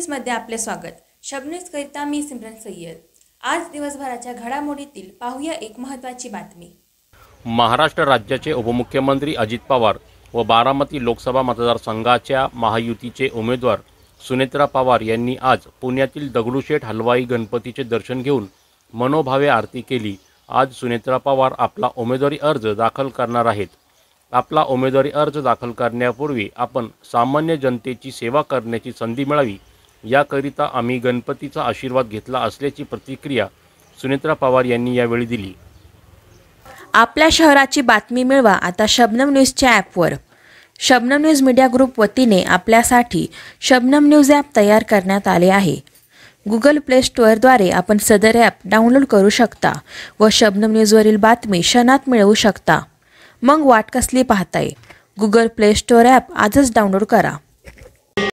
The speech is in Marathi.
न्यूजमध्ये आपले स्वागत। शबन्यूज करिता मी सिमरन सय्यद। आज दिवसभराच्या घडामोडीतील पाहूया एक महत्त्वाची बातमी। महाराष्ट्र राज्याचे उपमुख्यमंत्री अजित पवार व बारामती लोकसभा मतदारसंघाच्या महायुतीचे उमेदवार सुनेत्रा पवार यांनी आज पुण्यातील दगडूशेठ हलवाई गणपतीचे दर्शन घेऊन मनोभावे आरती केली। आज सुनेत्रा पवार आपला उमेदवारी अर्ज दाखल करणार आहेत। आपला उमेदवारी अर्ज दाखल करण्यापूर्वी आपण सामान्य जनतेची सेवा करण्याची संधी मिळावी याकरिता आम्ही गणपतीचा आशीर्वाद घेतला असल्याची प्रतिक्रिया सुनेत्रा पवार यांनी यावेळी दिली। आपल्या शहराची बातमी मिळवा आता शबनम न्यूजच्या ॲपवर। शबनम न्यूज मीडिया ग्रुप वतीने आपल्यासाठी शबनम न्यूज ॲप तयार करण्यात आले आहे। गुगल प्ले स्टोअरद्वारे आपण सदर ॲप डाउनलोड करू शकता व शबनम न्यूजवरील बातमी क्षणात मिळवू शकता। मग वाट कसली पाहताय? गुगल प्ले स्टोअर ॲप आजच डाउनलोड करा।